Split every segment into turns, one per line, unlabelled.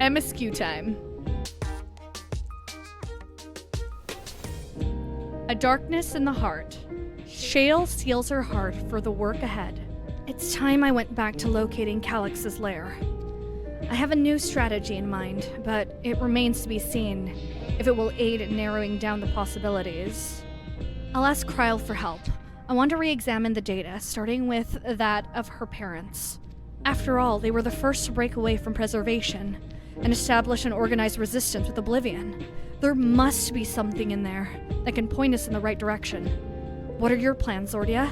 MSQ time. A darkness in the heart. Shale seals her heart for the work ahead. It's time I went back to locating Calix's lair. I have a new strategy in mind, but it remains to be seen if it will aid in narrowing down the possibilities. I'll ask Kryl for help. I want to re-examine the data, starting with that of her parents. After all, they were the first to break away from preservation and establish an organized resistance with Oblivion. There must be something in there that can point us in the right direction. What are your plans, Zordia?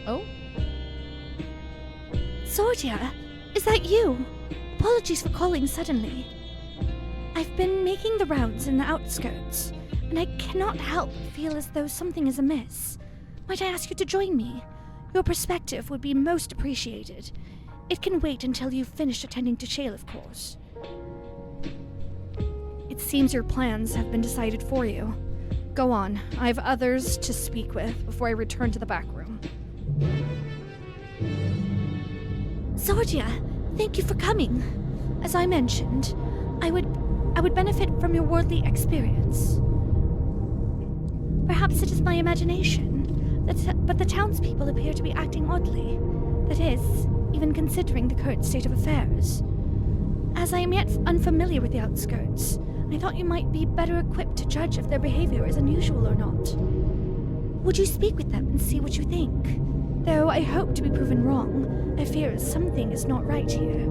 Oh?
Zordia, is that you? Apologies for calling suddenly. I've been making the rounds in the outskirts, and I cannot help but feel as though something is amiss. Might I ask you to join me? Your perspective would be most appreciated. It can wait until you've finished attending to Shale, of course.
It seems your plans have been decided for you. Go on, I have others to speak with before I return to the back room.
Zordia, thank you for coming. As I mentioned, I would benefit from your worldly experience. Perhaps it is my imagination, but the townspeople appear to be acting oddly. That is, even considering the current state of affairs. As I am yet unfamiliar with the outskirts, I thought you might be better equipped to judge if their behavior is unusual or not. Would you speak with them and see what you think? Though I hope to be proven wrong, I fear something is not right here.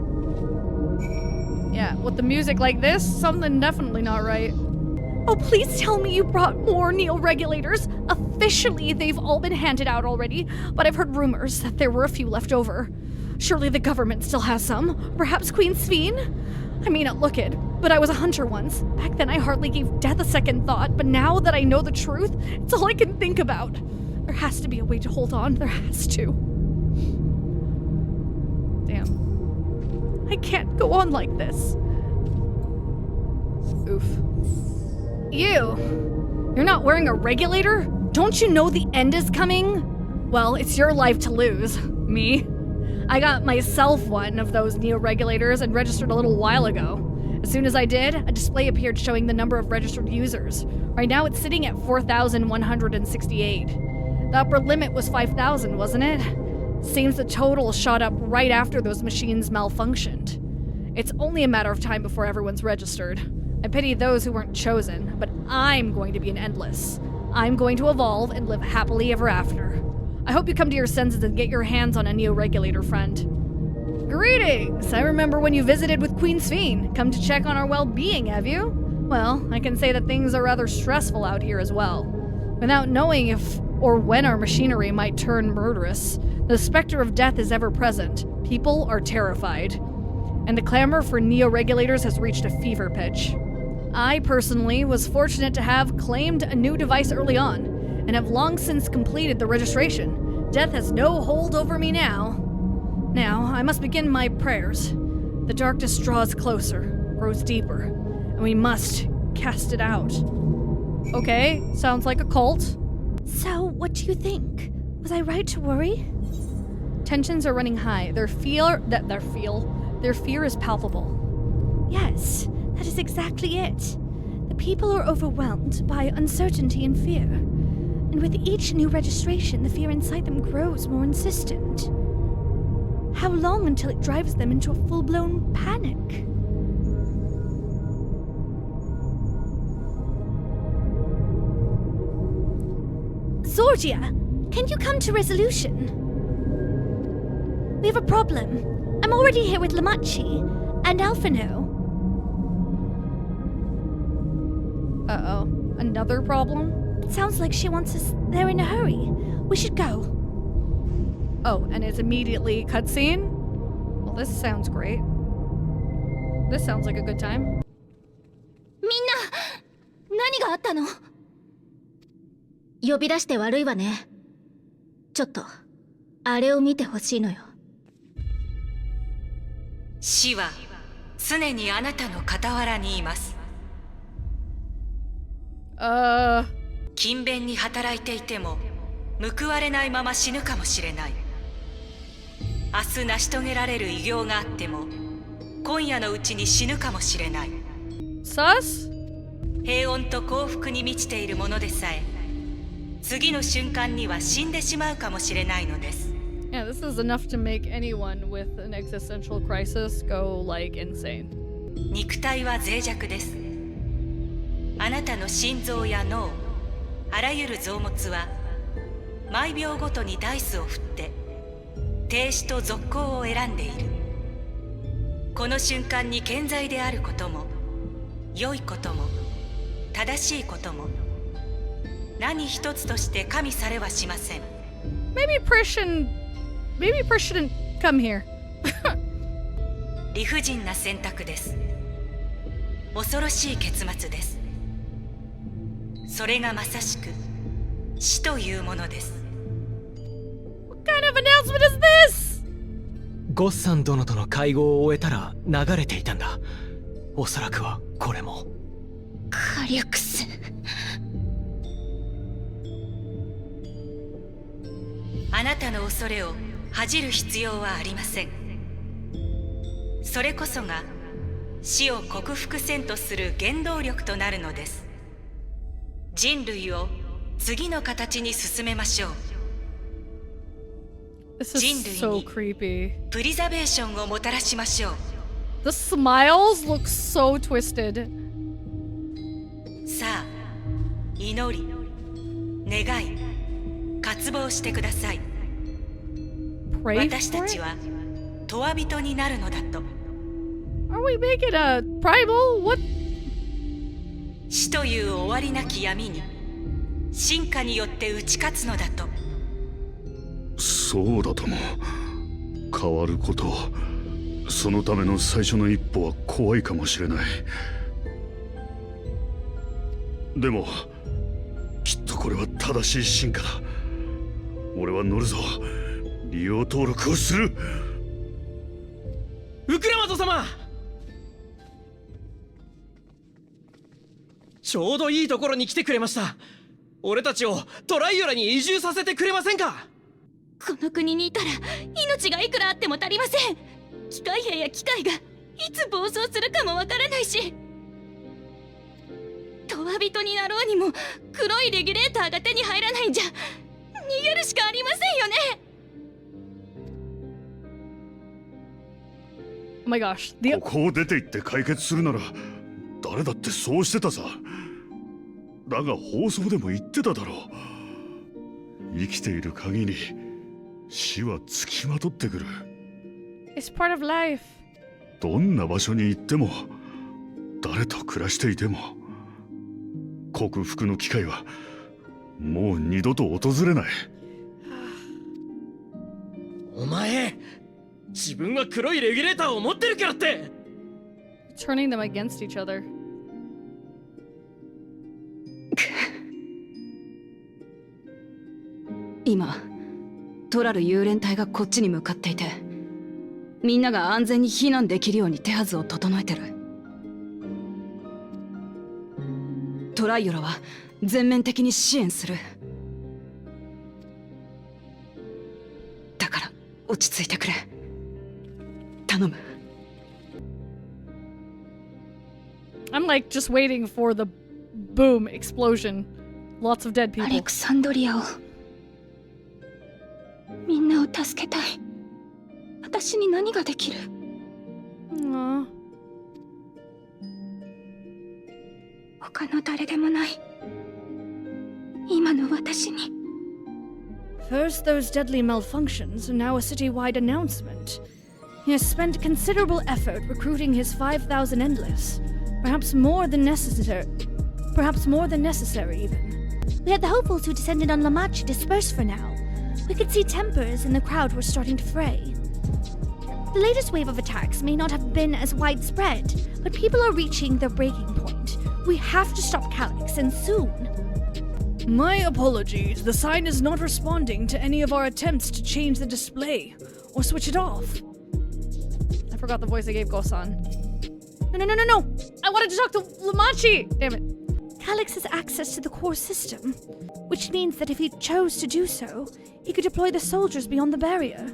Yeah, with the music like this, something definitely not right.
Oh, please tell me you brought more neo-regulators. Officially, they've all been handed out already, but I've heard rumors that there were a few left over. Surely the government still has some. Perhaps Queen Sveen? I may not look it, but I was a hunter once. Back then I hardly gave death a second thought, but now that I know the truth, it's all I can think about. There has to be a way to hold on. There has to.
Damn.
I can't go on like this.
Oof. You're not wearing a regulator? Don't you know the end is coming? Well, it's your life to lose. Me? I got myself one of those neo-regulators and registered a little while ago. As soon as I did, a display appeared showing the number of registered users. Right now it's sitting at 4,168. The upper limit was 5,000, wasn't it? Seems the total shot up right after those machines malfunctioned. It's only a matter of time before everyone's registered. I pity those who weren't chosen, but I'm going to be an endless. I'm going to evolve and live happily ever after. I hope you come to your senses and get your hands on a neo-regulator, friend. Greetings! I remember when you visited with Queen Sveen. Come to check on our well-being, have you? Well, I can say that things are rather stressful out here as well. Without knowing if or when our machinery might turn murderous, the specter of death is ever present. People are terrified. And the clamor for neo-regulators has reached a fever pitch. I, personally, was fortunate to have claimed a new device early on, and have long since completed the registration. Death has no hold over me now. Now, I must begin my prayers. The darkness draws closer, grows deeper, and we must cast it out. Okay, sounds like a cult.
So, what do you think? Was I right to worry?
Tensions are running high. Their fear is palpable.
Yes, that is exactly it. The people are overwhelmed by uncertainty and fear. And with each new registration, the fear inside them grows more insistent. How long until it drives them into a full-blown panic? Zordia, can you come to resolution? We have a problem. I'm already here with Lamachi and Alphino.
Uh-oh. Another problem?
It sounds like she wants us there in a hurry. We should go.
Oh, and it's immediately cutscene? Well, this sounds great. This sounds like a good time.
みんな、何があったの？呼び出して悪いわね。ちょっと、あれを見てほしいのよ。
死は常にあなたの傍らにいます。勤勉に働いていても報われないまま死ぬかもしれない。明日成し遂げられる偉業があっても今夜のうちに死ぬかもしれない。
Sus?
平穏と幸福に満ちているものでさえ次の瞬間には死んでしまうかもしれないのです。
Yeah, this is enough to make anyone with an existential crisis go, like, insane.
肉体は脆弱です。あなたの心臓や脳、あらゆる臓物は毎秒ごとにダイスを振って停止と続行を選んでいる。この瞬間に健在であることも良いことも正しいことも何一つとして加味されはしません。
Maybe Prish shouldn't come here.
理不尽な選択です。恐ろしい結末です。それがまさしく死というものです。
What kind of announcement is this?
ゴッサン殿との会合を終えたら流れていたんだ。おそらくはこれも。
火力ス。
あなたの恐れを恥じる必要はありません。それこそが死を克服せんとする原動力となるのです。人類を次の形に進めましょう。
This is so creepy.
プリザベーションをもたらしましょう。
The smiles look so twisted.
さあ、祈り、願い、渇望してください。
Pray
私
for
たち
it?
は永遠人になるのだと。
Are we making a primal? What?
死という終わりなき闇に進化によって打ち勝つのだと。
そうだとも。変わること、そのための最初の一歩は怖いかもしれない。でもきっとこれは正しい進化だ。俺は乗るぞ。利用登録をする。
ウクラマト様、ちょうどいいところに来てくれました。俺たちをトライオラに移住させてくれませんか。
この国にいたら命がいくらあっても足りません。機械兵や機械がいつ暴走するかもわからないし、トワ人になろうにも黒いレギュレーターが手に入らないんじゃ逃げるしかありませんよね。
Oh my gosh.
ここを出て行って解決するなら誰だってそうしてたさ。だが放送でも言ってただろう。生きている限り死はつきまとってくる。
It's part of life.
どんな場所に行っても誰と暮らしていても克服の機会はもう二度と訪れない。
お前、自分は黒いレギュレーターを持ってるからって。
Turning them against each other.
今トラル幽連隊がこっちに向かっていて、みんなが安全に避難できるように手はずを整えてる。トライオラは全面的に支援する。だから落ち着いてくれ、頼む。
I'm like just waiting for the boom explosion. Lots of dead
アレ
people.
クサンドリアを、みんなを助けたい。私に何ができる？
Aww.
他の誰でもない。今の私に。
First those deadly malfunctions, and now a citywide announcement. He has spent considerable effort recruiting his 5,000 endless. Perhaps more than necessary even. We had the hopefuls who descended on Lamachi dispersed for now. We could see tempers in the crowd were starting to fray. The latest wave of attacks may not have been as widespread, but people are reaching their breaking point. We have to stop Calyx, and soon.
My apologies. The sign is not responding to any of our attempts to change the display or switch it off. I forgot the voice I gave Gosan. No. I wanted to talk to Lamachi. Damn it.
Calyx has access to the core system, which means that if he chose to do so, he could deploy the soldiers beyond the barrier.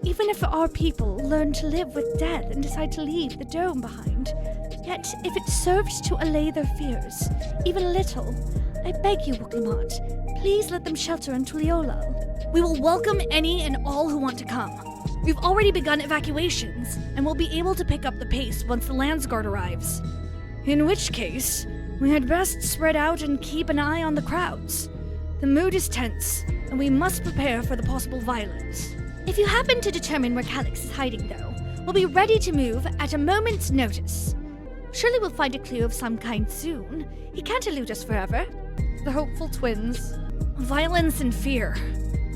Even if our people learn to live with death and decide to leave the dome behind, yet if it serves to allay their fears, even a little, I beg you, Wuklamot, please let them shelter in Tuliolal.
We will welcome any and all who want to come. We've already begun evacuations, and we'll be able to pick up the pace once the Landsguard arrives. In which case, we had best spread out and keep an eye on the crowds. The mood is tense, and we must prepare for the possible violence.
If you happen to determine where Calyx is hiding, though, we'll be ready to move at a moment's notice. Surely we'll find a clue of some kind soon. He can't elude us forever.
The hopeful twins. Violence and fear.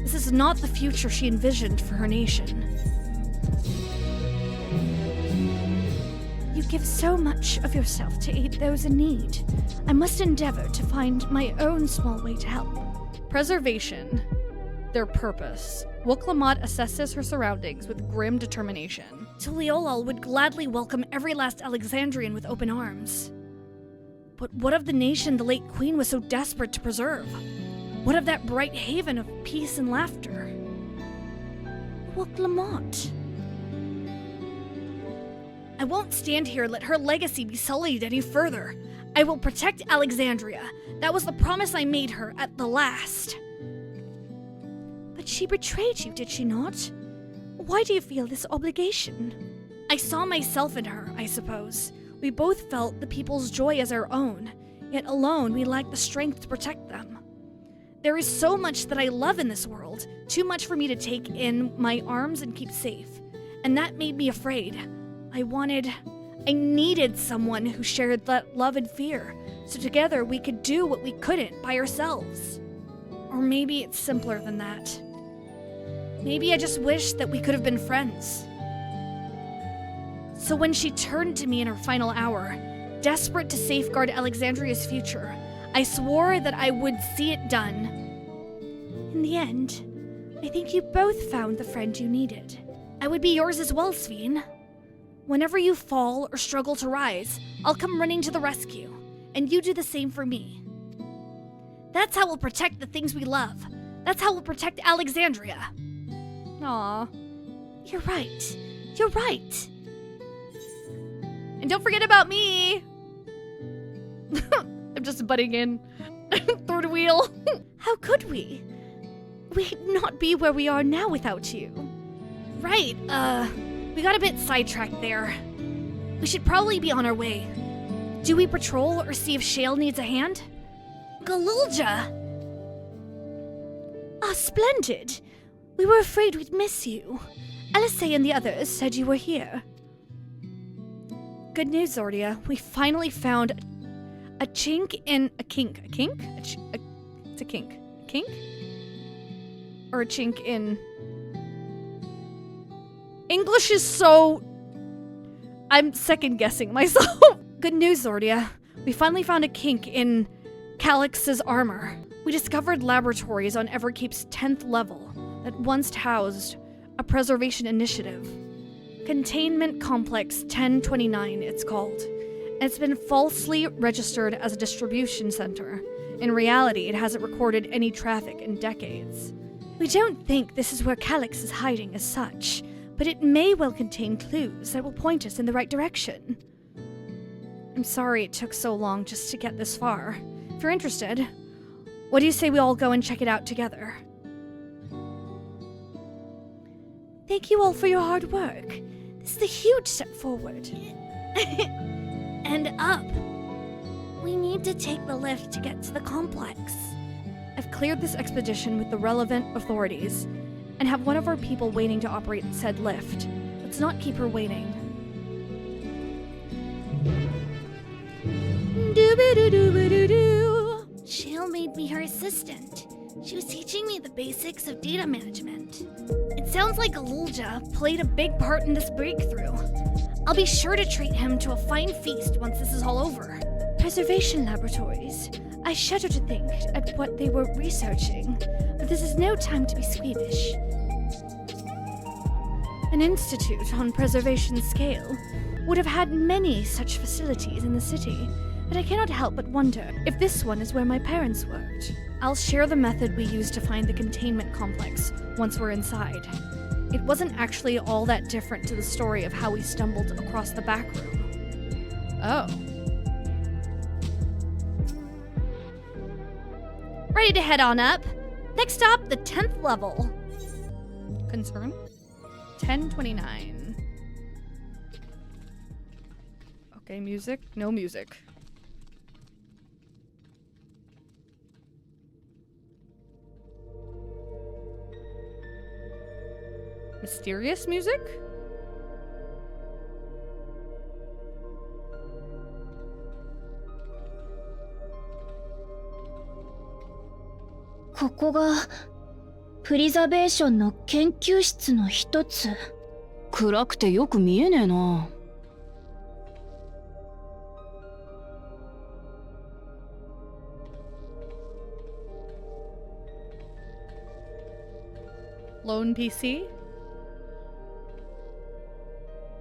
This is not the future she envisioned for her nation.
You give so much of yourself to aid those in need. I must endeavor to find my own small way to help.
Preservation. Their purpose. Wuklamot assesses her surroundings with grim determination. Tuliolal would gladly welcome every last Alexandrian with open arms. But what of the nation the late queen was so desperate to preserve? What of that bright haven of peace and laughter?
Wuklamot.
I won't stand here and let her legacy be sullied any further. I will protect Alexandria. That was the promise I made her at the last.
But she betrayed you, did she not? Why do you feel this obligation?
I saw myself in her, I suppose. We both felt the people's joy as our own, yet alone we lacked the strength to protect them. There is so much that I love in this world, too much for me to take in my arms and keep safe, and that made me afraid. I needed someone who shared that love and fear, so together we could do what we couldn't by ourselves. Or maybe it's simpler than that. Maybe I just wish that we could have been friends. So when she turned to me in her final hour, desperate to safeguard Alexandria's future, I swore that I would see it done.
In the end, I think you both found the friend you needed.
I would be yours as well, Sveen. Whenever you fall or struggle to rise, I'll come running to the rescue, and you do the same for me. That's how we'll protect the things we love. That's how we'll protect Alexandria. Aww.
You're right. You're right.
And don't forget about me! I'm just butting in. Third wheel.
How could we? We'd not be where we are now without you.
Right, we got a bit sidetracked there. We should probably be on our way. Do we patrol or see if Shale needs a hand? Galulja!
Ah, splendid. We were afraid we'd miss you. Elisei and the others said you were here.
Good news, Zordia. We finally found a chink in a kink. A kink? It's a kink. A kink? Or a chink in... English is so... I'm second-guessing myself. Good news, Zordia. We finally found a kink in Calyx's armor. We discovered laboratories on Everkeep's 10th level that once housed a preservation initiative. Containment Complex 1029, it's called. And it's been falsely registered as a distribution center. In reality, it hasn't recorded any traffic in decades.
We don't think this is where Calyx is hiding as such, but it may well contain clues that will point us in the right direction.
I'm sorry it took so long just to get this far. If you're interested, what do you say we all go and check it out together?
Thank you all for your hard work. This is a huge step forward.
And up. We need to take the lift to get to the complex. I've cleared this expedition with the relevant authorities and have one of our people waiting to operate said lift. Let's not keep her waiting.
Doo-ba-doo-doo-ba-doo-doo.
Shale made me her assistant. She was teaching me the basics of data management. It sounds like Galulja played a big part in this breakthrough. I'll be sure to treat him to a fine feast once this is all over.
Preservation laboratories. I shudder to think at what they were researching, but this is no time to be squeamish.
An institute on preservation scale would have had many such facilities in the city, but I cannot help but wonder if this one is where my parents worked. I'll share the method we used to find the containment complex once we're inside. It wasn't actually all that different to the story of how we stumbled across the back room. Oh. Ready to head on up. Next stop, the 10th level. Concern? 1029. Okay, music? No music. Mysterious music?
ここがプリザベーションの研究室の一つ。
暗くてよく見えねえな。
Lone PC?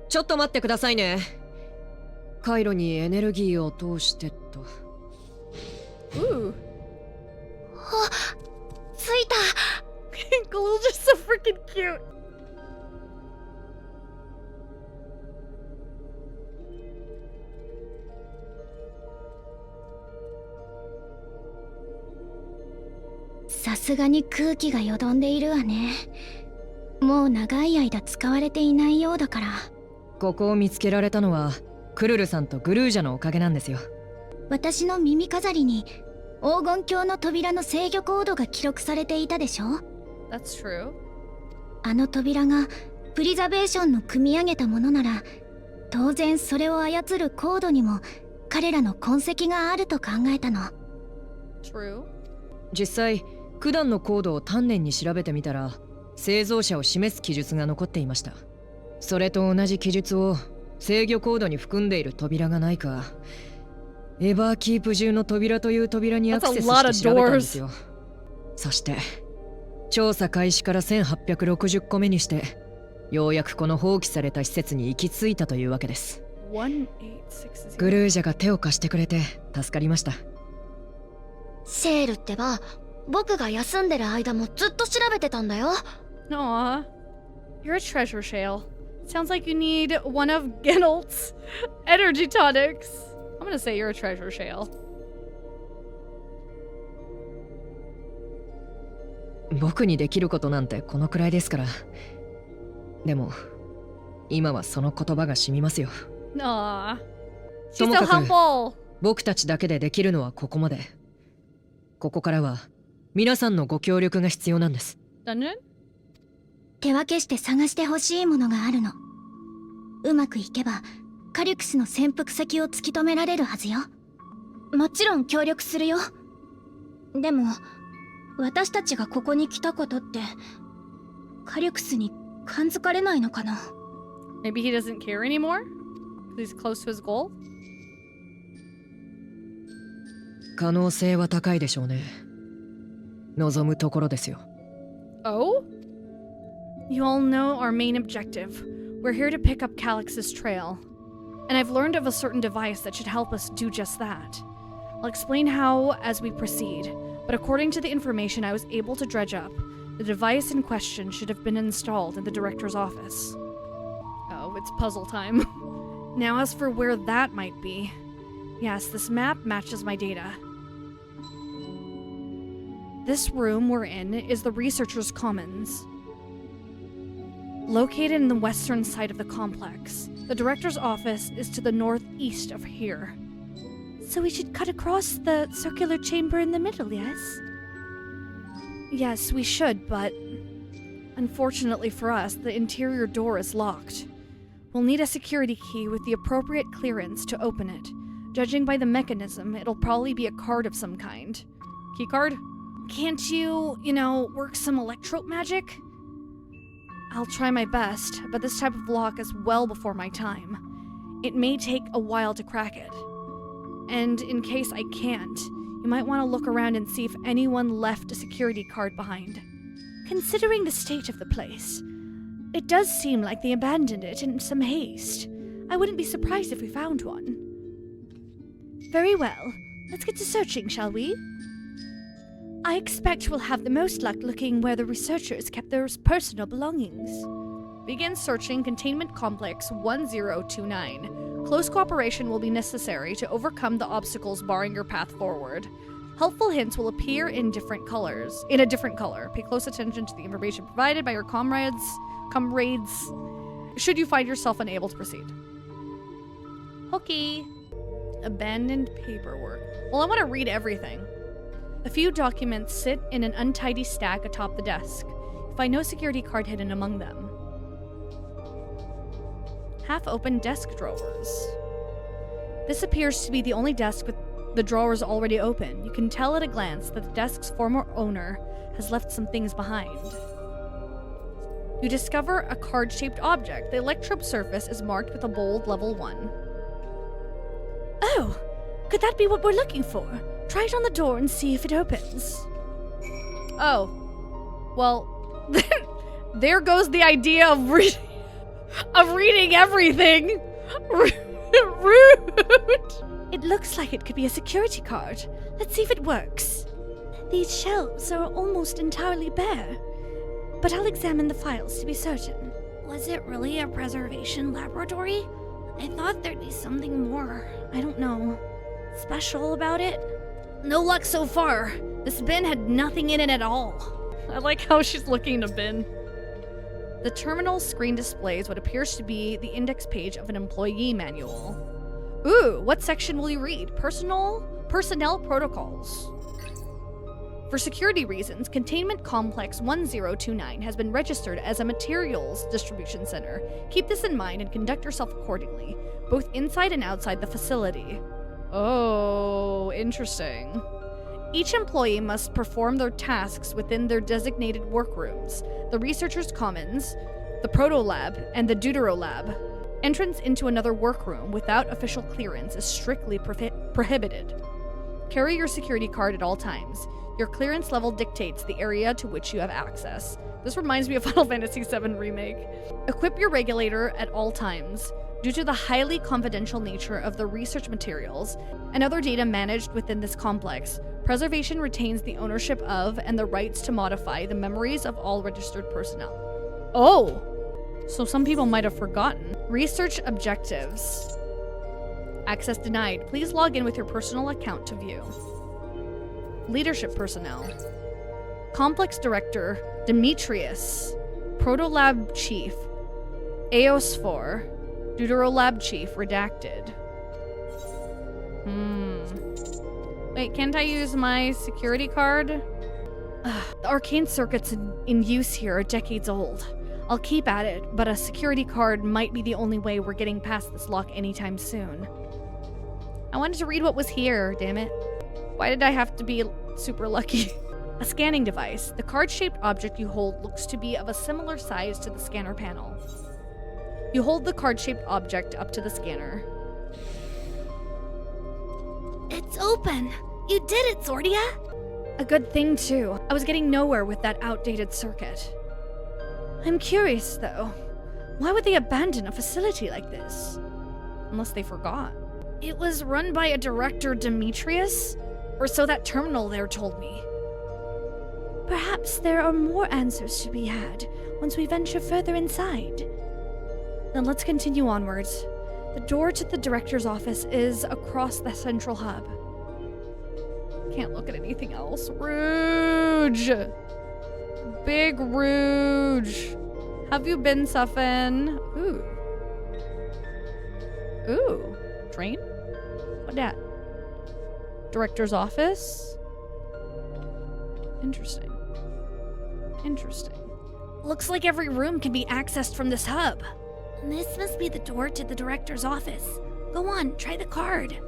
ちょっと待ってくださいね。回路にエネルギーを通してと。
Ooh.
着いた。
Glow's just so freaking cute.
さすがに空気がよどんでいるわね。もう長い間使われていないようだから。
ここを見つけられたのはクルルさんとグルージャのおかげなんですよ。
私の耳飾りに黄金鏡の扉の制御コードが記録されていたでしょ。
That's true.
あの扉がプリザベーションの組み上げたものなら、当然それを操るコードにも彼らの痕跡があると考えたの。
True.
実際九段のコードを丹念に調べてみたら、製造者を示す記述が残っていました。それと同じ記述を制御コードに含んでいる扉がないか、エバーキープ中の扉という扉にアクセスして調べたんですよ。そして調査開始から1860個目にして、ようやくこの放棄された施設に行き着いたというわけです。グルージャが手を貸してくれて助かりました。
シェールってば、僕が休んでる間もずっと調べてたんだよ。
Aw. You're a treasure, Shale. Sounds like you need one of Geralt's energy tonics. I'm gonna say you're a treasure, Shale.
僕にできることなんてこのくらいですから。でも今はその言葉が染みますよ。
Aw.
と
She's
も
so
かく
humble.
僕たちだけでできるのはここまで。ここからは皆さんのご協力が必要なんです。
Dungeon?
手分けして探してほしいものがあるの。うまくいけばカリュクスの潜伏先を突き止められるはずよ。もちろん協力するよ。でも私たちがここに来たことってカリュクスに感づかれないのかな。
Maybe he doesn't care anymore? He's close to his goal?
可能性は高いでしょうね。望むところですよ。
Oh? You all know our main objective. We're here to pick up Calix's trail. And I've learned of a certain device that should help us do just that. I'll explain how as we proceed, but according to the information I was able to dredge up, the device in question should have been installed in the director's office. Oh, it's puzzle time. Now as for where that might be. Yes, this map matches my data. This room we're in is the Researchers' Commons. Located in the western side of the complex, the director's office is to the northeast of here.
So we should cut across the circular chamber in the middle, yes?
Yes, we should, but unfortunately for us, the interior door is locked. We'll need a security key with the appropriate clearance to open it. Judging by the mechanism, it'll probably be a card of some kind. Keycard? Can't you, work some electro magic? I'll try my best, but this type of lock is well before my time. It may take a while to crack it. And in case I can't, you might want to look around and see if anyone left a security card behind.
Considering the state of the place, it does seem like they abandoned it in some haste. I wouldn't be surprised if we found one. Very well. Let's get to searching, shall we? I expect we'll have the most luck looking where the researchers kept their personal belongings.
Begin searching Containment Complex 1029. Close cooperation will be necessary to overcome the obstacles barring your path forward. Helpful hints will appear in a different color. Pay close attention to the information provided by your comrades should you find yourself unable to proceed. Okay. Abandoned paperwork. Well, I want to read everything. A few documents sit in an untidy stack atop the desk. You find no security card hidden among them. Half-open desk drawers. This appears to be the only desk with the drawers already open. You can tell at a glance that the desk's former owner has left some things behind. You discover a card-shaped object. The electrode surface is marked with a bold level 1.
Oh, could that be what we're looking for? Try it on the door and see if it opens.
Oh. Well, there goes the idea of reading everything. Rude.
It looks like it could be a security card. Let's see if it works. These shelves are almost entirely bare, but I'll examine the files to be certain.
Was it really a preservation laboratory? I thought there'd be something more, I don't know, special about it.
No luck so far. This bin had nothing in it at all. I like how she's looking at a bin. The terminal screen displays what appears to be the index page of an employee manual. Ooh, what section will you read? Personnel protocols. For security reasons, Containment Complex 1029 has been registered as a materials distribution center. Keep this in mind and conduct yourself accordingly, both inside and outside the facility. Oh, interesting. Each employee must perform their tasks within their designated workrooms, the Researchers' Commons, the Proto Lab, and the Deutero Lab. Entrance into another workroom without official clearance is strictly prohibited. Carry your security card at all times. Your clearance level dictates the area to which you have access. This reminds me of Final Fantasy VII Remake. Equip your regulator at all times. Due to the highly confidential nature of the research materials and other data managed within this complex, preservation retains the ownership of and the rights to modify the memories of all registered personnel. Oh! So some people might have forgotten. Research objectives. Access denied. Please log in with your personal account to view. Leadership personnel. Complex Director Demetrius. Protolab Chief. Aosphore. Deuterolab Chief. Redacted. Wait, can't I use my security card? The arcane circuits in use here are decades old. I'll keep at it, but a security card might be the only way we're getting past this lock anytime soon. I wanted to read what was here, damn it. Why did I have to be super lucky? A scanning device. The card-shaped object you hold looks to be of a similar size to the scanner panel. You hold the card-shaped object up to the scanner.
It's open! You did it, Zordia!
A good thing, too. I was getting nowhere with that outdated circuit. I'm curious, though. Why would they abandon a facility like this? Unless they forgot. It was run by a director, Demetrius? Or so that terminal there told me.
Perhaps there are more answers to be had once we venture further inside.
Then let's continue onwards. The door to the director's office is across the central hub. Can't look at anything else. Rouge! Big Rouge! Have you been, Suffin? Ooh. Ooh. Train? What that? Director's office? Interesting. Interesting. Looks like every room can be accessed from this hub.
This must be the door to the director's office. Go on, try the card.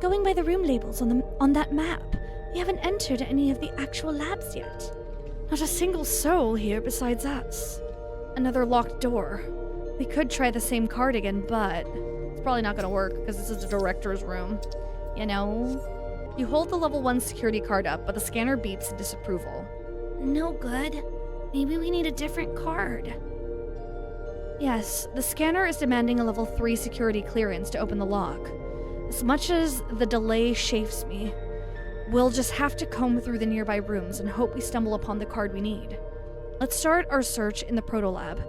Going by the room labels on that map, we haven't entered any of the actual labs yet.
Not a single soul here besides us. Another locked door. We could try the same card again, but it's probably not gonna work because this is the director's room. You know? You hold the level 1 security card up, but the scanner beeps in disapproval.
No good. Maybe we need a different card.
Yes, the scanner is demanding a level 3 security clearance to open the lock. As much as the delay chafes me, We'll just have to comb through the nearby rooms and hope we stumble upon the card we need. Let's start our search in the proto-lab.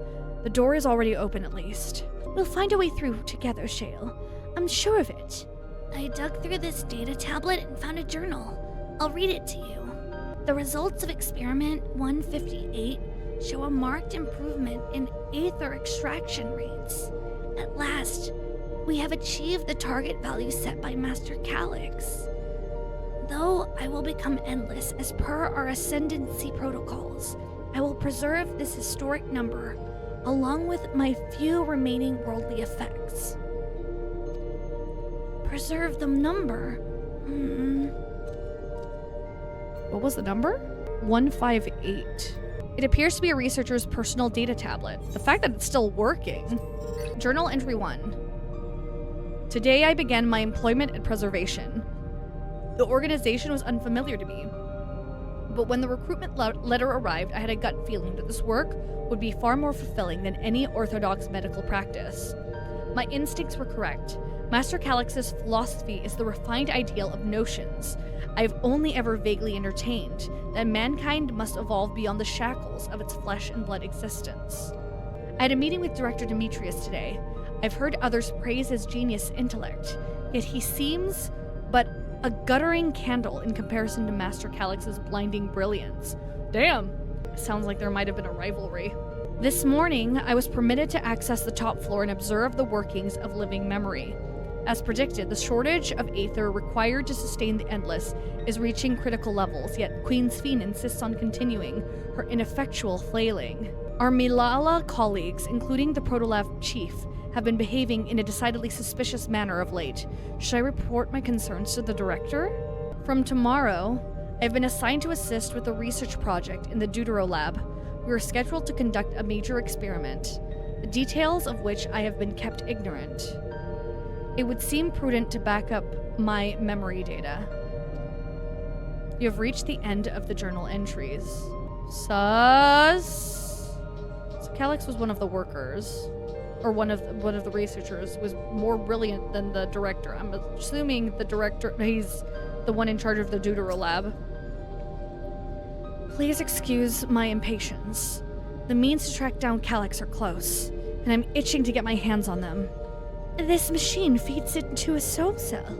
The door is already open at least.
We'll find a way through together, Shale. I'm sure of it.
I dug through this data tablet and found a journal. I'll read it to you. The results of experiment 158 show a marked improvement in aether extraction rates. At last, we have achieved the target value set by Master Calyx. Though I will become endless as per our ascendancy protocols, I will preserve this historic number along with my few remaining worldly effects. Preserve the number?
What was the number? 158. It appears to be a researcher's personal data tablet. The fact that it's still working. Journal entry 1. Today I began my employment at Preservation. The organization was unfamiliar to me, but when the recruitment letter arrived, I had a gut feeling that this work would be far more fulfilling than any orthodox medical practice. My instincts were correct. Master Calyx's philosophy is the refined ideal of notions I've only ever vaguely entertained, that mankind must evolve beyond the shackles of its flesh and blood existence. I had a meeting with Director Demetrius today. I've heard others praise his genius intellect, yet he seems but a guttering candle in comparison to Master Calyx's blinding brilliance. Damn! Sounds like there might have been a rivalry. This morning, I was permitted to access the top floor and observe the workings of living memory. As predicted, the shortage of aether required to sustain the Endless is reaching critical levels, yet Queen Sphene insists on continuing her ineffectual flailing. Our Milala colleagues, including the Protolab chief, have been behaving in a decidedly suspicious manner of late. Should I report my concerns to the director? From tomorrow, I've been assigned to assist with a research project in the Deutero lab. We are scheduled to conduct a major experiment, the details of which I have been kept ignorant. It would seem prudent to back up my memory data. You have reached the end of the journal entries. Sus. So Calyx was one of the workers, or one of the researchers, was more brilliant than the director. I'm assuming the director, he's the one in charge of the Deutero lab. Please excuse my impatience. The means to track down Calyx are close, and I'm itching to get my hands on them.
This machine feeds it into a soul cell.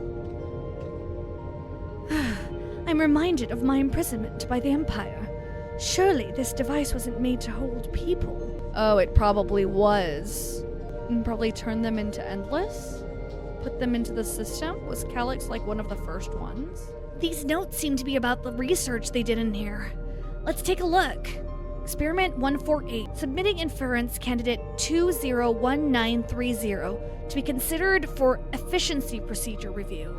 I'm reminded of my imprisonment by the Empire. Surely this device wasn't made to hold people.
Oh, it probably was. And probably turn them into Endless? Put them into the system? Was Calyx like one of the first ones?
These notes seem to be about the research they did in here. Let's take a look. Experiment 148, submitting inference candidate 201930 to be considered for efficiency procedure review.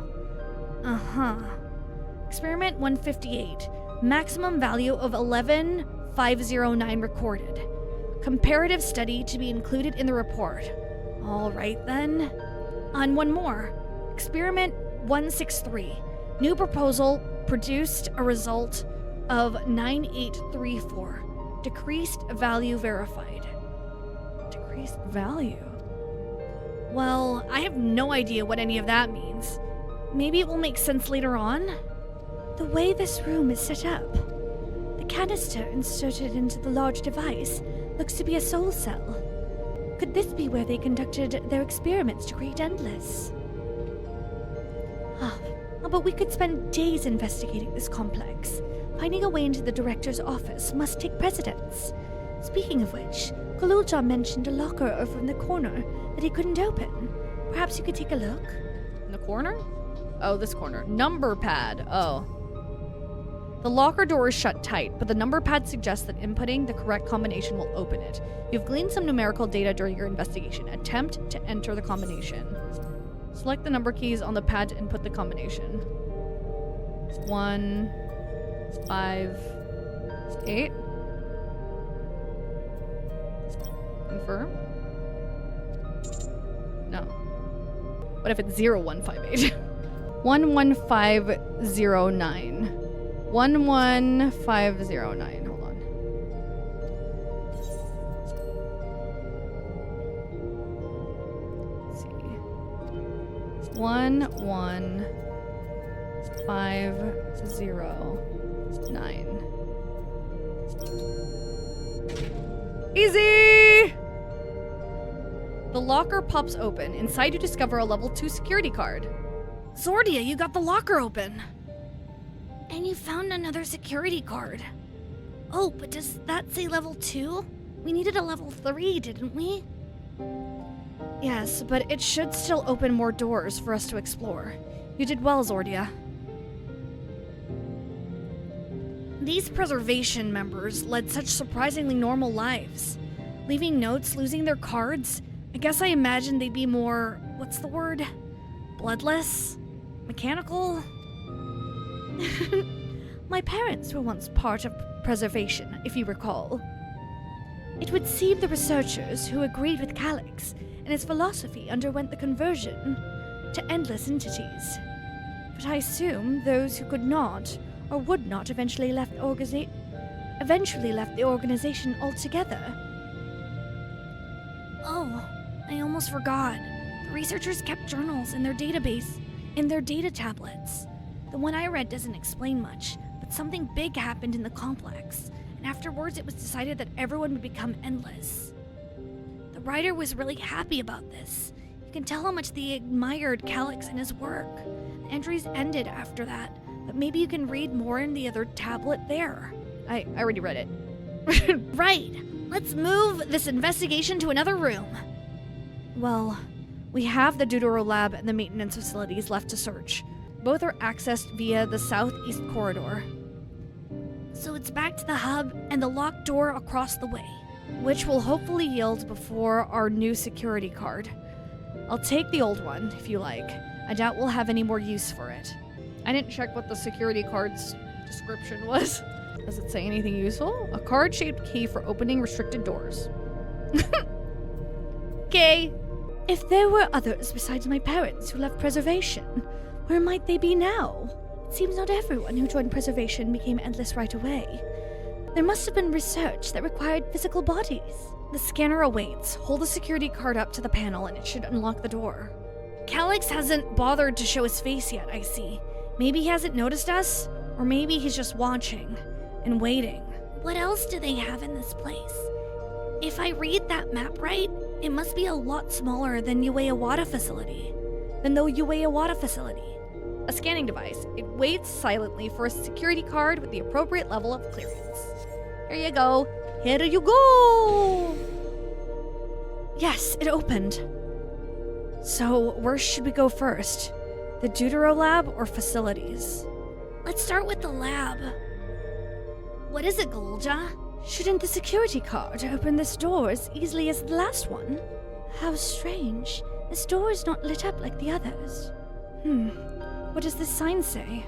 Experiment 158, maximum value of 11509 recorded. Comparative study to be included in the report. All right then. On one more. Experiment 163, new proposal produced a result of 9834. Decreased value verified. Decreased value? Well, I have no idea what any of that means. Maybe it will make sense later on? The way this room is set up, the canister inserted into the large device looks to be a soul cell. Could this be where they conducted their experiments to create Endless? But we could spend days investigating this complex. Finding a way into the director's office must take precedence. Speaking of which, Kalulja mentioned a locker over in the corner that he couldn't open. Perhaps you could take a look?
In the corner? Oh, this corner. Number pad. Oh. The locker door is shut tight, but the number pad suggests that inputting the correct combination will open it. You've gleaned some numerical data during your investigation. Attempt to enter the combination. Select the number keys on the pad to input the combination. 1, 5, 8. Confirm. No. What if it's 0158? 11509. 11509. Hold on. Let's see. 1, 1, 509. Easy! The locker pops open. Inside you discover a level 2 security card. Zordia, you got the locker open.
And you found another security card. Oh, but does that say level 2? We needed a level 3, didn't we?
Yes, but it should still open more doors for us to explore. You did well, Zordia. These preservation members led such surprisingly normal lives. Leaving notes, losing their cards. I guess I imagined they'd be more, what's the word? Bloodless? Mechanical?
My parents were once part of preservation, if you recall. It would seem the researchers who agreed with Calyx and his philosophy underwent the conversion to endless entities. But I assume those who could not or would not eventually left the organization altogether. Oh, I almost forgot. The researchers kept journals in their database, in their data tablets. The one I read doesn't explain much, but something big happened in the complex, and afterwards it was decided that everyone would become endless. The writer was really happy about this. You can tell how much they admired Calyx and his work. The entries ended after that, but maybe you can read more in the other tablet there.
I already read it.
Right! Let's move this investigation to another room.
Well, we have the Deutero Lab and the maintenance facilities left to search. Both are accessed via the southeast corridor.
So it's back to the hub and the locked door across the way.
Which will hopefully yield before our new security card. I'll take the old one, if you like. I doubt we'll have any more use for it. I didn't check what the security card's description was. Does it say anything useful? A card-shaped key for opening restricted doors.
Okay. If there were others besides my parents who left preservation, where might they be now? It seems not everyone who joined preservation became endless right away. There must have been research that required physical bodies.
The scanner awaits. Hold the security card up to the panel and it should unlock the door. Calyx hasn't bothered to show his face yet, I see. Maybe he hasn't noticed us, or maybe he's just watching and waiting.
What else do they have in this place? If I read that map right, it must be a lot smaller than Ueawata facility.
A scanning device. It waits silently for a security card with the appropriate level of clearance. Here you go. Here you go! Yes, it opened. So, where should we go first? The Deutero Lab or facilities?
Let's start with the lab. What is it, Golja?
Shouldn't the security card open this door as easily as the last one?
How strange. This door is not lit up like the others.
What does this sign say?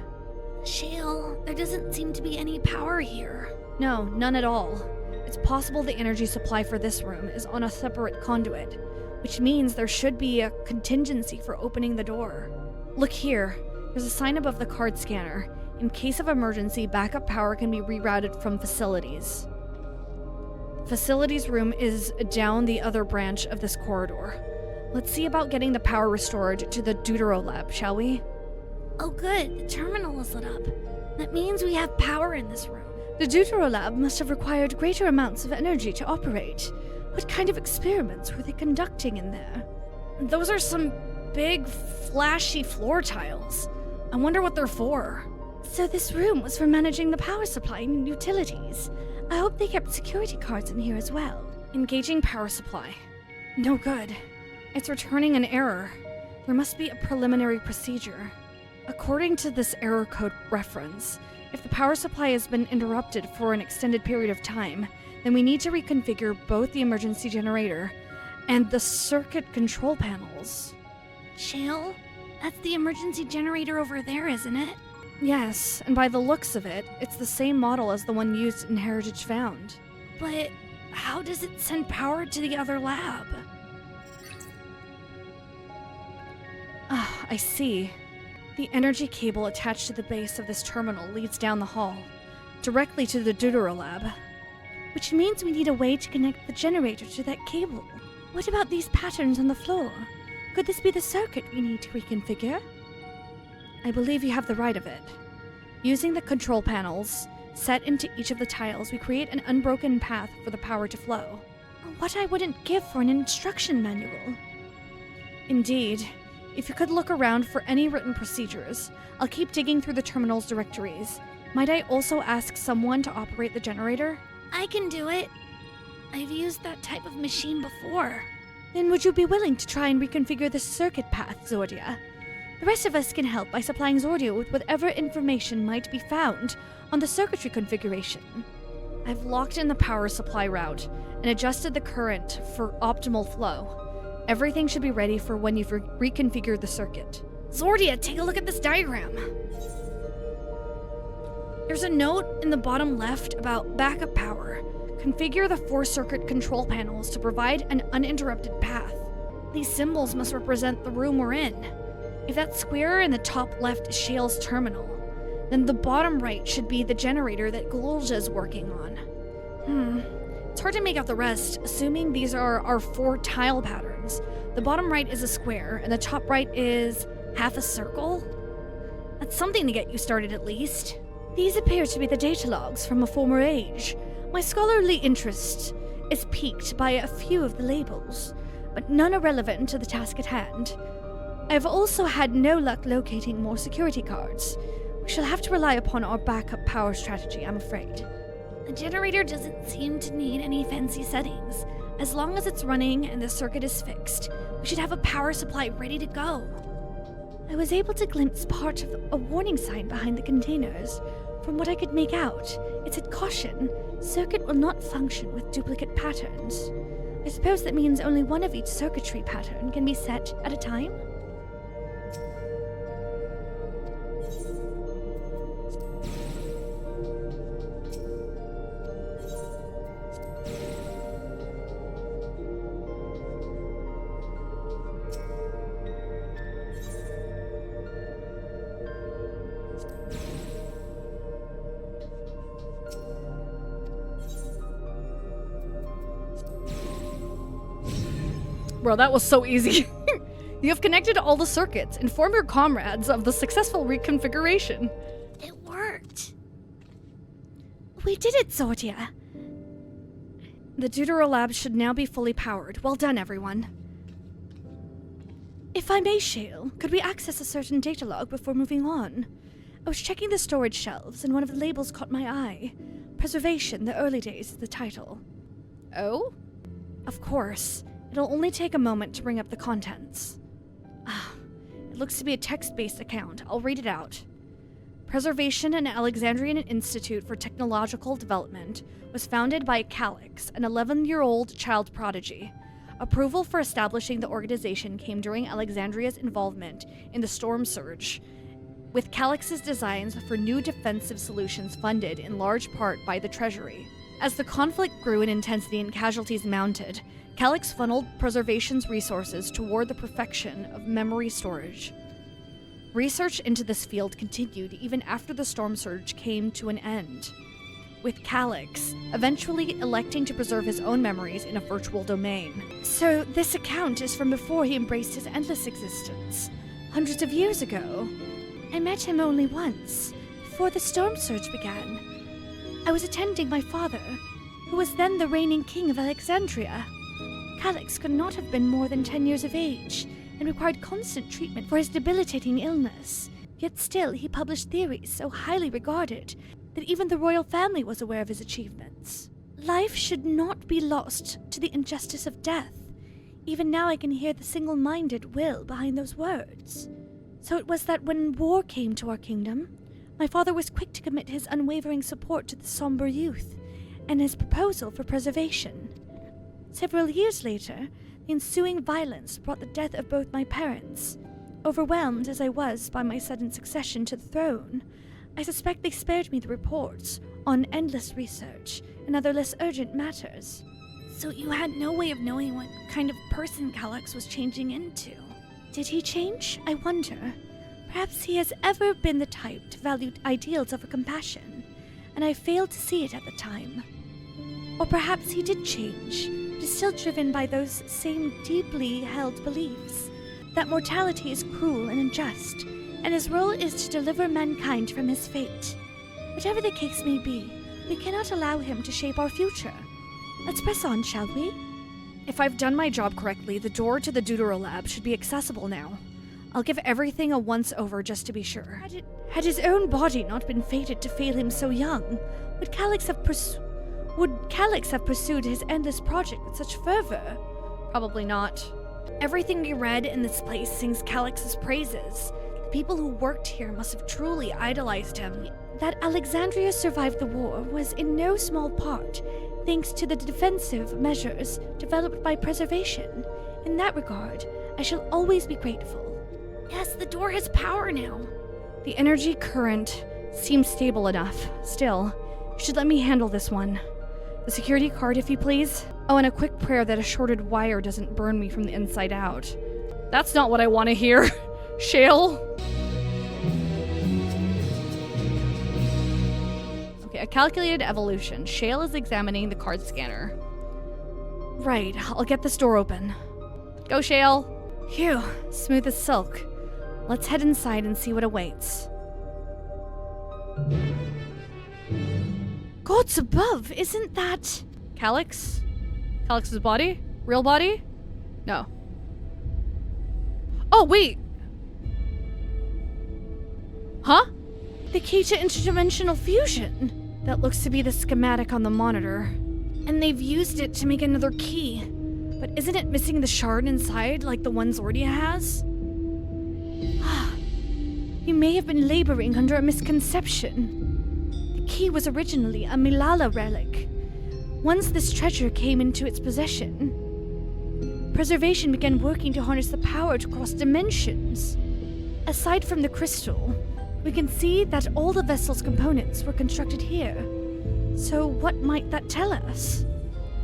Shale, there doesn't seem to be any power here.
No, none at all. It's possible the energy supply for this room is on a separate conduit, which means there should be a contingency for opening the door. Look here. There's a sign above the card scanner. In case of emergency, backup power can be rerouted from facilities. Facilities room is down the other branch of this corridor. Let's see about getting the power restored to the Deutero Lab, shall we?
Oh good, the terminal is lit up. That means we have power in this room.
The Deutero Lab must have required greater amounts of energy to operate. What kind of experiments were they conducting in there? Those are some big, flashy floor tiles. I wonder what they're for.
So this room was for managing the power supply and utilities. I hope they kept security cards in here as well.
Engaging power supply. No good. It's returning an error. There must be a preliminary procedure. According to this error code reference, if the power supply has been interrupted for an extended period of time, then we need to reconfigure both the emergency generator and the circuit control panels.
Shale? That's the emergency generator over there, isn't it?
Yes, and by the looks of it, it's the same model as the one used in Heritage Found.
But how does it send power to the other lab?
Ah, I see. The energy cable attached to the base of this terminal leads down the hall, directly to the Deutero Lab.
Which means we need a way to connect the generator to that cable. What about these patterns on the floor? Could this be the circuit we need to reconfigure? I believe you have the right of it. Using the control panels set into each of the tiles, we create an unbroken path for the power to flow. What I wouldn't give for an instruction manual. Indeed, if you could look around for any written procedures, I'll keep digging through the terminal's directories. Might I also ask someone to operate the generator?
I can do it. I've used that type of machine before.
Then would you be willing to try and reconfigure the circuit path, Zordia? The rest of us can help by supplying Zordia with whatever information might be found on the circuitry configuration. I've locked in the power supply route and adjusted the current for optimal flow. Everything should be ready for when you've reconfigured the circuit.
Zordia, take a look at this diagram. There's a note in the bottom left about backup power. Configure the 4 circuit control panels to provide an uninterrupted path. These symbols must represent the room we're in. If that square in the top left is Shale's terminal, then the bottom right should be the generator that Glulja's working on. It's hard to make out the rest, assuming these are our 4 tile patterns. The bottom right is a square, and the top right is half a circle? That's something to get you started at least.
These appear to be the data logs from a former age. My scholarly interest is piqued by a few of the labels, but none are relevant to the task at hand. I've also had no luck locating more security cards. We shall have to rely upon our backup power strategy, I'm afraid.
The generator doesn't seem to need any fancy settings. As long as it's running and the circuit is fixed, we should have a power supply ready to go.
I was able to glimpse part of a warning sign behind the containers. From what I could make out, it said caution, circuit will not function with duplicate patterns. I suppose that means only one of each circuitry pattern can be set at a time?
Bro, that was so easy. You have connected all the circuits. Inform your comrades of the successful reconfiguration.
It worked.
We did it, Zordia. The Deutero lab should now be fully powered. Well done, everyone. If I may, Shale, could we access a certain data log before moving on? I was checking the storage shelves, and one of the labels caught my eye. Preservation, the early days is the title.
Oh?
Of course. It'll only take a moment to bring up the contents. It looks to be a text-based account. I'll read it out. Preservation and Alexandrian Institute for Technological Development was founded by Calix, an 11-year-old child prodigy. Approval for establishing the organization came during Alexandria's involvement in the Storm Surge, with Calix's designs for new defensive solutions funded in large part by the Treasury. As the conflict grew in intensity and casualties mounted, Calix funneled Preservation's resources toward the perfection of memory storage. Research into this field continued even after the Storm Surge came to an end, with Calix eventually electing to preserve his own memories in a virtual domain. So this account is from before he embraced his endless existence, hundreds of years ago. I met him only once, before the Storm Surge began. I was attending my father, who was then the reigning king of Alexandria. Calix could not have been more than 10 years of age, and required constant treatment for his debilitating illness. Yet still, he published theories so highly regarded that even the royal family was aware of his achievements. Life should not be lost to the injustice of death. Even now I can hear the single-minded will behind those words. So it was that when war came to our kingdom, my father was quick to commit his unwavering support to the somber youth, and his proposal for preservation. Several years later, the ensuing violence brought the death of both my parents. Overwhelmed as I was by my sudden succession to the throne, I suspect they spared me the reports on endless research and other less urgent matters.
So you had no way of knowing what kind of person Calix was changing into.
Did he change? I wonder. Perhaps he has ever been the type to value ideals over compassion, and I failed to see it at the time. Or perhaps he did change, but is still driven by those same deeply held beliefs, that mortality is cruel and unjust, and his role is to deliver mankind from his fate. Whatever the case may be, we cannot allow him to shape our future. Let's press on, shall we?
If I've done my job correctly, the door to the Deutero lab should be accessible now. I'll give everything a once-over just to be sure.
Had his own body not been fated to fail him so young, would Calyx have pursued his endless project with such fervor?
Probably not. Everything we read in this place sings Calyx's praises. The people who worked here must have truly idolized him.
That Alexandria survived the war was in no small part thanks to the defensive measures developed by preservation. In that regard, I shall always be grateful.
Yes, the door has power now. The energy current seems stable enough. Still, you should let me handle this one. The security card, if you please. Oh, and a quick prayer that a shorted wire doesn't burn me from the inside out. That's not what I want to hear. Shale? Okay, a calculated evolution. Shale is examining the card scanner. Right, I'll get this door open. Go, Shale. Phew, smooth as silk. Let's head inside and see what awaits.
Gods above, isn't that...
Calyx? Calyx's body? Real body? No. Oh, wait! Huh?
The key to interdimensional fusion?
That looks to be the schematic on the monitor. And they've used it to make another key. But isn't it missing the shard inside like the one Zordia has?
You may have been laboring under a misconception. The key was originally a Milala relic. Once this treasure came into its possession, preservation began working to harness the power to cross dimensions. Aside from the crystal, we can see that all the vessel's components were constructed here. So what might that tell us?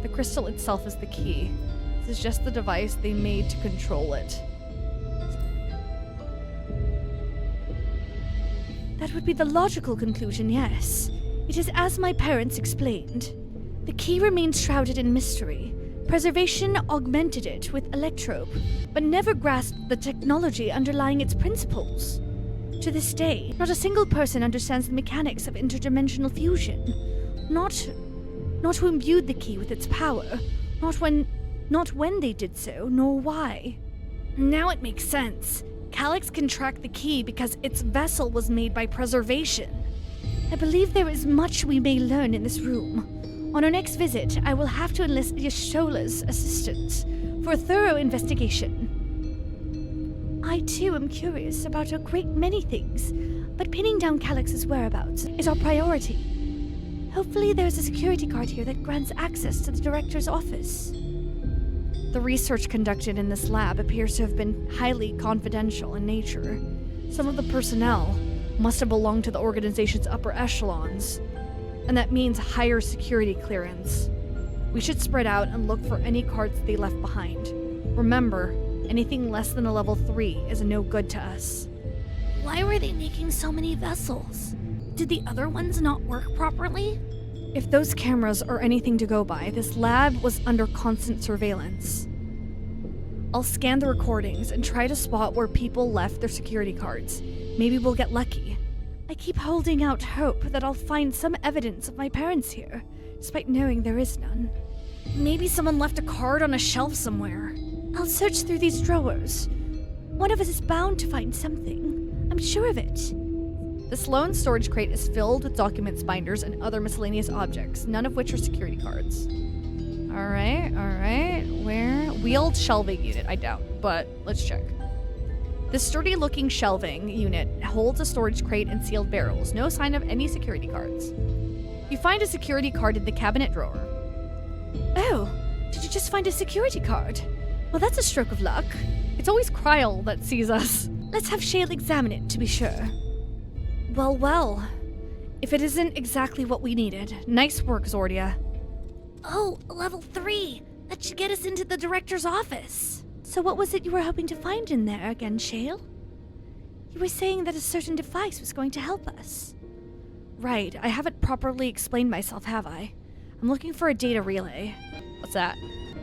The crystal itself is the key. This is just the device they made to control it.
That would be the logical conclusion, yes. It is as my parents explained. The key remains shrouded in mystery. Preservation augmented it with electrope, but never grasped the technology underlying its principles. To this day, not a single person understands the mechanics of interdimensional fusion. Not who imbued the key with its power, not when they did so, nor why.
Now it makes sense. Calyx can track the key because its vessel was made by preservation.
I believe there is much we may learn in this room. On our next visit, I will have to enlist Yashola's assistance for a thorough investigation. I too am curious about a great many things, but pinning down Calyx's whereabouts is our priority. Hopefully there's a security card here that grants access to the director's office.
The research conducted in this lab appears to have been highly confidential in nature. Some of the personnel must have belonged to the organization's upper echelons, and that means higher security clearance. We should spread out and look for any cards they left behind. Remember, anything less than a level 3 is no good to us.
Why were they making so many vessels? Did the other ones not work properly?
If those cameras are anything to go by, this lab was under constant surveillance. I'll scan the recordings and try to spot where people left their security cards. Maybe we'll get lucky.
I keep holding out hope that I'll find some evidence of my parents here, despite knowing there is none.
Maybe someone left a card on a shelf somewhere.
I'll search through these drawers. One of us is bound to find something. I'm sure of it.
The Sloan storage crate is filled with documents, binders, and other miscellaneous objects, none of which are security cards. Alright. Where? Wheeled shelving unit, I doubt, but let's check. The sturdy-looking shelving unit holds a storage crate and sealed barrels. No sign of any security cards. You find a security card in the cabinet drawer.
Oh, did you just find a security card? Well, that's a stroke of luck.
It's always Kryl that sees us.
Let's have Shale examine it to be sure.
Well. If it isn't exactly what we needed. Nice work, Zordia.
Oh, level 3. That should get us into the director's office. So what was it you were hoping to find in there again, Shale? You were saying that a certain device was going to help us.
Right, I haven't properly explained myself, have I? I'm looking for a data relay. What's that?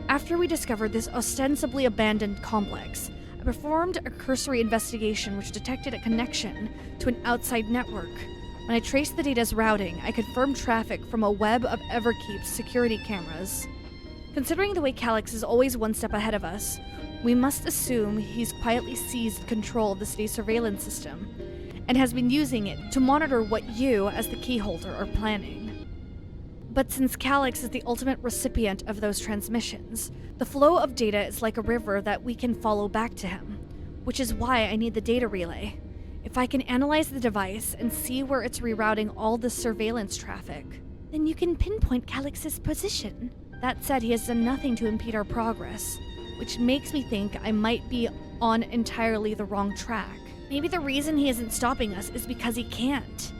After we discovered this ostensibly abandoned complex,
I performed a cursory investigation which detected a connection to an outside network. When I traced the data's routing, I confirmed traffic from a web of Everkeep's security cameras. Considering the way Calix is always one step ahead of us, we must assume he's quietly seized control of the city's surveillance system and has been using it to monitor what you, as the keyholder, are planning. But since Calix is the ultimate recipient of those transmissions, the flow of data is like a river that we can follow back to him, which is why I need the data relay. If I can analyze the device and see where it's rerouting all the surveillance traffic, then you can pinpoint Calix's position.
That said, he has done nothing to impede our progress, which makes me think I might be on entirely the wrong track. Maybe the reason he isn't stopping us is because he can't.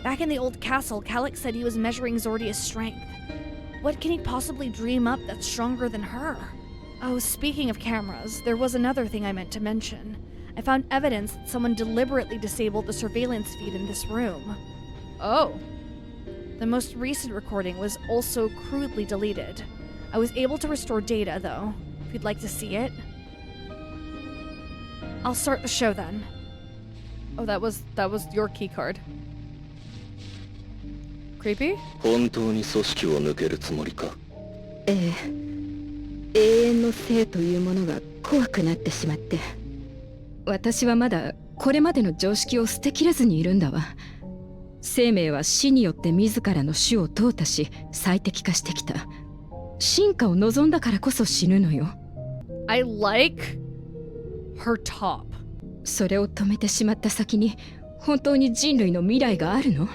Back in the old castle, Calix said he was measuring Zordia's strength. What can he possibly dream up that's stronger than her? Oh, speaking of cameras, there was another thing I meant to mention. I found evidence that someone deliberately disabled the surveillance feed in this room. Oh. The most recent recording was also crudely deleted. I was able to restore data, though, if you'd like to see it. I'll start the show then. Oh, that was your keycard. Creepy?
本当に組織を抜けるつもりか。
ええ、永遠の生というものが怖くなってしまって、私はまだこれまでの常識を捨てきれずにいるんだわ。生命は死によって自らの種を淘汰し最適化してきた。進化を望んだからこそ死ぬのよ。
I like her top.
それを止めてしまった先に本当に人類の未来があるの？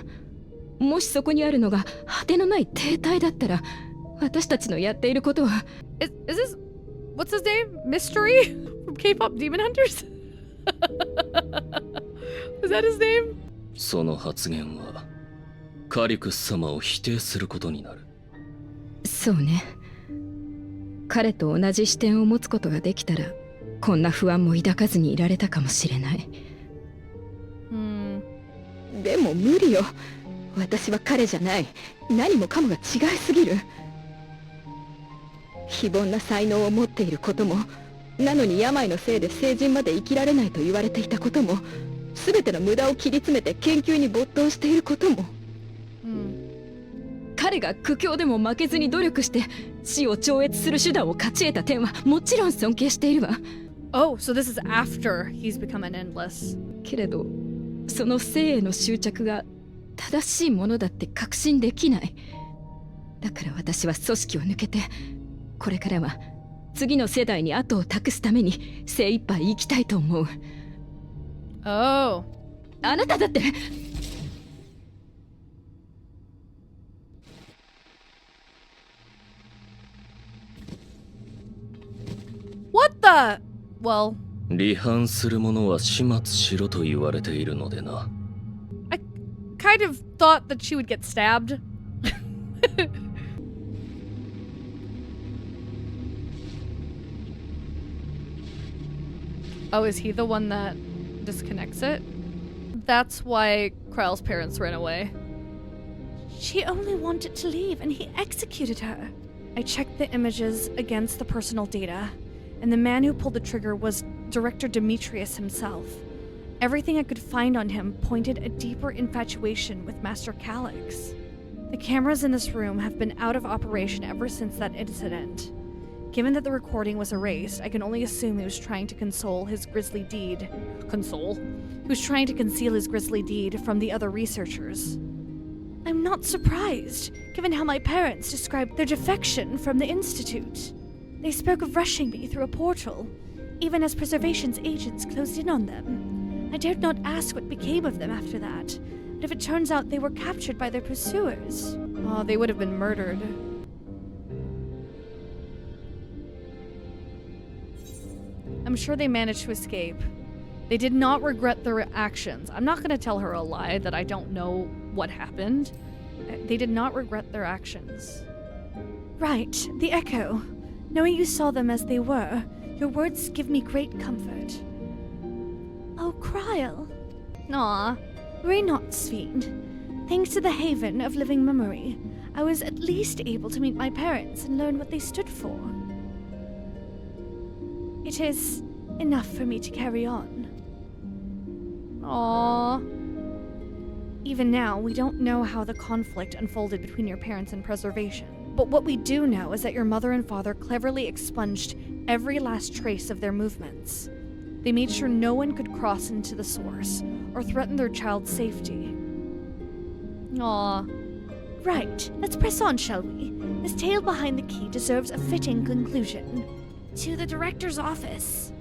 もしそこにあるのが果てのない停滞だったら、私たちのやっていることは。
Is this what's his name? Mystery from K-pop Demon Hunters? Is that his name?
その発言はカリクス様を否定することになる。
そうね。彼と同じ視点を持つことができたら、こんな不安も抱かずにいられたかもしれない。でも無理よ。私は彼じゃない。何もかもが違いすぎる。非凡な才能を持っていることも、なのに病のせいで成人まで生きられないと言われていたことも、全ての無駄を切り詰めて研究に没頭していることも、彼が苦境でも負けずに努力して死を超越する手段を勝ち得た点はもちろん尊敬しているわ。
Oh, so this is after he's become an endless.
けれど、その生への執着が正しいものだって確信できない。だから私は組織を抜けて、これからは次の世代に後を託すために精一杯生きたいと思う。
Oh.
あなただって。
What the? Well.
離反する者は始末しろと言われているのでな。
I kind of thought that she would get stabbed. Oh, is he the one that disconnects it? That's why Krell's parents ran away.
She only wanted to leave and he executed her.
I checked the images against the personal data, and the man who pulled the trigger was Director Demetrius himself. Everything I could find on him pointed a deeper infatuation with Master Calix. The cameras in this room have been out of operation ever since that incident. Given that the recording was erased, I can only assume he was trying to console his grisly deed. Console? He was trying to conceal his grisly deed from the other researchers.
I'm not surprised, given how my parents described their defection from the Institute. They spoke of rushing me through a portal, even as Preservation's agents closed in on them. I dared not ask what became of them after that, but if it turns out they were captured by their pursuers...
Oh, they would have been murdered. I'm sure they managed to escape. They did not regret their actions. I'm not going to tell her a lie that I don't know what happened. They did not regret their actions.
Right, the Echo. Knowing you saw them as they were, your words give me great comfort. Oh, Kryle.
Aw.
Worry not, Sven. Thanks to the Haven of Living Memory, I was at least able to meet my parents and learn what they stood for. It is enough for me to carry on.
Aww. Even now, we don't know how the conflict unfolded between your parents and Preservation. But what we do know is that your mother and father cleverly expunged every last trace of their movements. They made sure no one could cross into the source or threaten their child's safety. Aww.
Right, let's press on, shall we? This tale behind the key deserves a fitting conclusion. To the director's office.